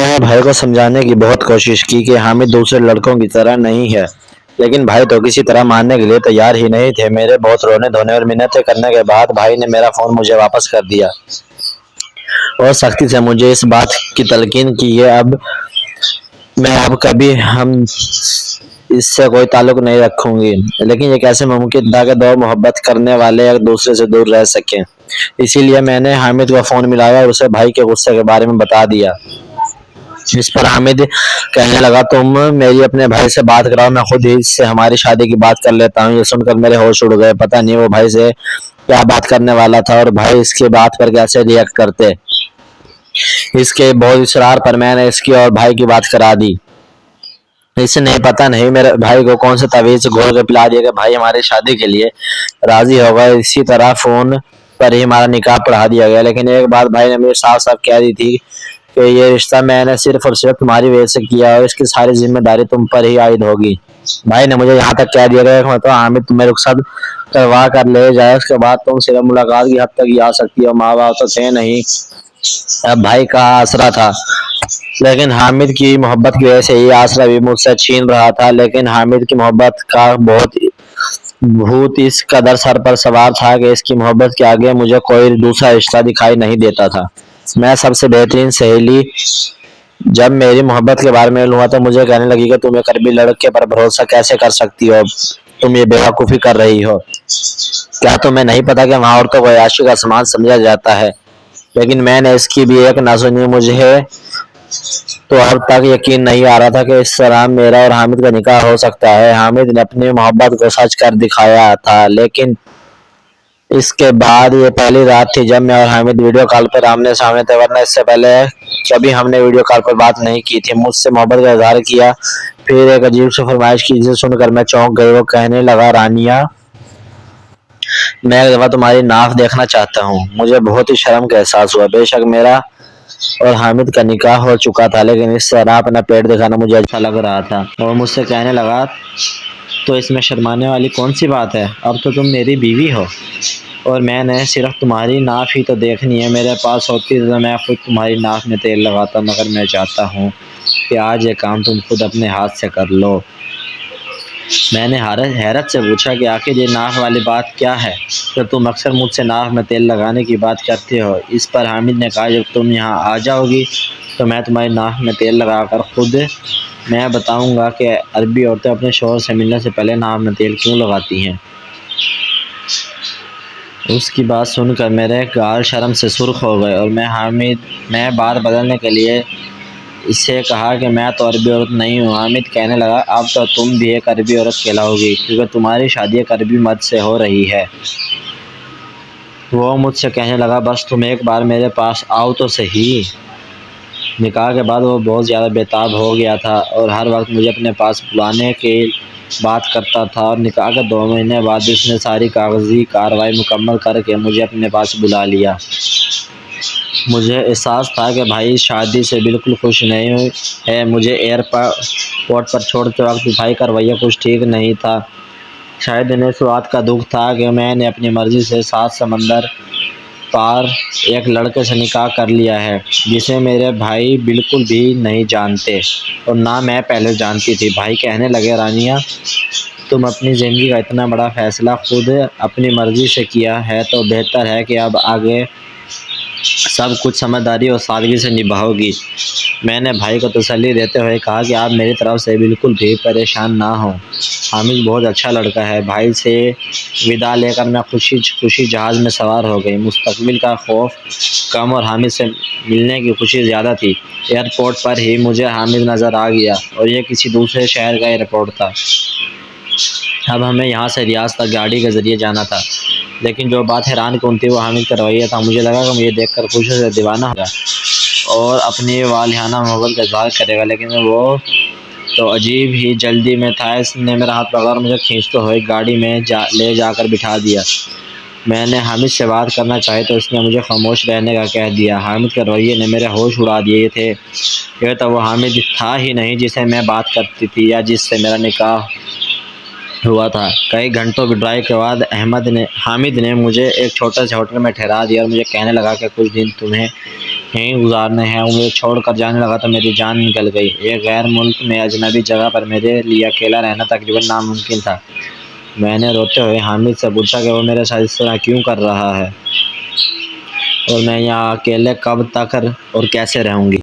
मैंने भाई को समझाने की बहुत कोशिश की कि हामिद दूसरे लड़कों की तरह नहीं है, लेकिन भाई तो किसी तरह मानने के लिए तैयार ही नहीं थे। मेरे बहुत रोने धोने और मिन्नतें करने के बाद भाई ने मेरा फोन मुझे वापस कर दिया और सख्ती से मुझे इस बात की तलकीन की है अब कभी हम इससे कोई ताल्लुक नहीं रखूंगी। लेकिन ये कैसे मुमकिन था कि दो मोहब्बत करने वाले एक दूसरे से दूर रह सकें। इसीलिए मैंने हामिद को फोन मिलाया और उसे भाई के गुस्से के बारे में बता दिया। इस पर हामिद कहने लगा, तुम मेरी अपने भाई से बात कराओ, मैं खुद ही से हमारी शादी की बात कर लेता हूँ। ये सुनकर मेरे होश उड़ गए। पता नहीं वो भाई से क्या बात करने वाला था और भाई इसकी बात पर कैसे रिएक्ट करते। इसके बहुत इसरार पर मैंने इसकी और भाई की बात करा दी। इसे नहीं पता नहीं मेरे भाई को कौन से तवीज घोल के पिला दिया कि भाई हमारी शादी के लिए राजी हो गए। इसी तरह फोन पर ही हमारा निकाह पढ़ा दिया गया। लेकिन एक बात भाई ने मुझे साफ साफ कह दी थी कि ये रिश्ता मैंने सिर्फ और सिर्फ तुम्हारी वजह से किया और इसकी सारी जिम्मेदारी तुम पर ही आयद होगी। भाई ने मुझे यहाँ तक कह दिया कि मतलब हामिद तुम्हें रुखसत करवा कर ले जाए, उसके बाद तुम सिर्फ मुलाकात की हद तक ही आ सकती हो। माँ बाप तो थे नहीं, अब भाई का आसरा था। लेकिन हामिद की मोहब्बत की वजह से ये आसरा भी मुझसे छीन रहा था। लेकिन हामिद की मोहब्बत का भूत इस कदर सर पर सवार था कि इसकी मोहब्बत के आगे मुझे कोई दूसरा रिश्ता दिखाई नहीं देता था। मैं सबसे बेहतरीन सहेली जब मेरी मोहब्बत के बारे में हुआ तो मुझे कहने लगी कि तुम एक अरबी लड़के पर भरोसा कैसे कर सकती हो, तुम ये बेवकूफ़ी कर रही हो। क्या तुम्हें नहीं पता कि वहाँ औरतों को आशिक का सामान समझा जाता है। लेकिन मैंने इसकी भी एक ना सुनी। मुझे तो अब तक यकीन नहीं आ रहा था कि इस तरह मेरा और हामिद का निकाह हो सकता है। हामिद ने अपनी मोहब्बत को सच कर दिखाया था। लेकिन इसके बाद ये पहली रात थी जब मैं और हामिद वीडियो कॉल पर आमने सामने थे, वरना इससे पहले कभी हमने वीडियो कॉल पर बात नहीं की थी। मुझसे मोहब्बत का इजहार किया, फिर एक अजीब सी फरमाइश की जिसे सुनकर मैं चौंक गई। वो कहने लगा, रानिया मैं एक दफा तुम्हारी नाफ देखना चाहता हूँ। मुझे बहुत ही शर्म का एहसास हुआ। बेशक मेरा और हामिद का निकाह हो चुका था, लेकिन इस तरह अपना पेट दिखाना मुझे अच्छा लग रहा था। और मुझसे कहने लगा, तो इसमें शर्माने वाली कौन सी बात है, अब तो तुम मेरी बीवी हो और मैंने सिर्फ तुम्हारी नाफ ही तो देखनी है। मेरे पास होती तो मैं खुद तुम्हारी नाफ में तेल लगाता, मगर मैं चाहता हूँ कि आज ये काम तुम खुद अपने हाथ से कर लो। मैंने हैरत से पूछा कि आखिर ये नाफ वाली बात क्या है, तो तुम अक्सर मुझसे नाफ में तेल लगाने की बात करते हो। इस पर हामिद ने कहा, जब तुम यहाँ आ जाओगी तो मैं तुम्हारी नाफ में तेल लगाकर खुद मैं बताऊंगा कि अरबी औरतें अपने शौहर से मिलने से पहले नाफ में तेल क्यों लगाती हैं। उसकी बात सुनकर मेरे गाल शर्म से सुर्ख हो गए और मैं बात बदलने के लिए इससे कहा कि मैं तो अरबी औरत नहीं हूँ। हामिद कहने लगा, अब तो तुम भी एक अरबी औरत कहलाओगी, क्योंकि तुम्हारी शादी एक अरबी मर्द से हो रही है। वो मुझसे कहने लगा, बस तुम एक बार मेरे पास आओ तो सही। निकाह के बाद वो बहुत ज़्यादा बेताब हो गया था और हर वक्त मुझे अपने पास बुलाने की बात करता था। और निकाह के 2 महीने बाद उसने सारी कागजी कार्रवाई मुकम्मल करके मुझे अपने पास बुला लिया। मुझे एहसास था कि भाई शादी से बिल्कुल खुश नहीं हुई है। मुझे एयरपोर्ट पर छोड़ते वक्त भाई का रवैया कुछ ठीक नहीं था। शायद इन्हें इस बात का दुख था कि मैंने अपनी मर्ज़ी से 7 समंदर पार एक लड़के से निकाह कर लिया है, जिसे मेरे भाई बिल्कुल भी नहीं जानते और ना मैं पहले जानती थी। भाई कहने लगे, रानिया तुम अपनी ज़िंदगी का इतना बड़ा फ़ैसला खुद अपनी मर्ज़ी से किया है, तो बेहतर है कि अब आगे सब कुछ समझदारी और सादगी से निभाओगी। मैंने भाई को तसल्ली देते हुए कहा कि आप मेरी तरफ से बिल्कुल भी परेशान ना हों। हामिद बहुत अच्छा लड़का है। भाई से विदा लेकर मैं खुशी खुशी जहाज़ में सवार हो गई। मुस्तकबिल का खौफ कम और हामिद से मिलने की खुशी ज़्यादा थी। एयरपोर्ट पर ही मुझे हामिद नज़र आ गया और ये किसी दूसरे शहर का एयरपोर्ट था। अब हमें यहाँ से रियाज तक गाड़ी के ज़रिए जाना था। लेकिन जो बात हैरान कौन थी वो हामिद का रवैया था। मुझे लगा कि मुझे देखकर खुशी से दीवाना होगा और अपनी वालिहाना मोहब्बत का इज़हार करेगा, लेकिन वो तो अजीब ही जल्दी में था। इसने मेरा हाथ पकड़ मुझे खींचते हुए गाड़ी में ले जाकर बिठा दिया। मैंने हामिद से बात करना चाही तो इसने मुझे खामोश रहने का कह दिया। हामिद के रवैये ने मेरे होश उड़ा दिए थे। यह तो वो हामिद था ही नहीं जिसे मैं बात करती थी या जिससे मेरा निकाह हुआ था। कई घंटों की ड्राइव के बाद हामिद ने मुझे एक छोटे से होटल में ठहरा दिया और मुझे कहने लगा कि कुछ दिन तुम्हें ہی گزارنے ہیں، مجھے چھوڑ کر جانے لگا تو میری جان نکل گئی۔ ایک غیر ملک میں اجنبی جگہ پر میرے لیے اکیلا رہنا تقریباً ناممکن تھا۔ میں نے روتے ہوئے حامد سے پوچھا کہ وہ میرے ساتھ اس طرح کیوں کر رہا ہے اور میں یہاں اکیلے کب تک اور کیسے رہوں گی۔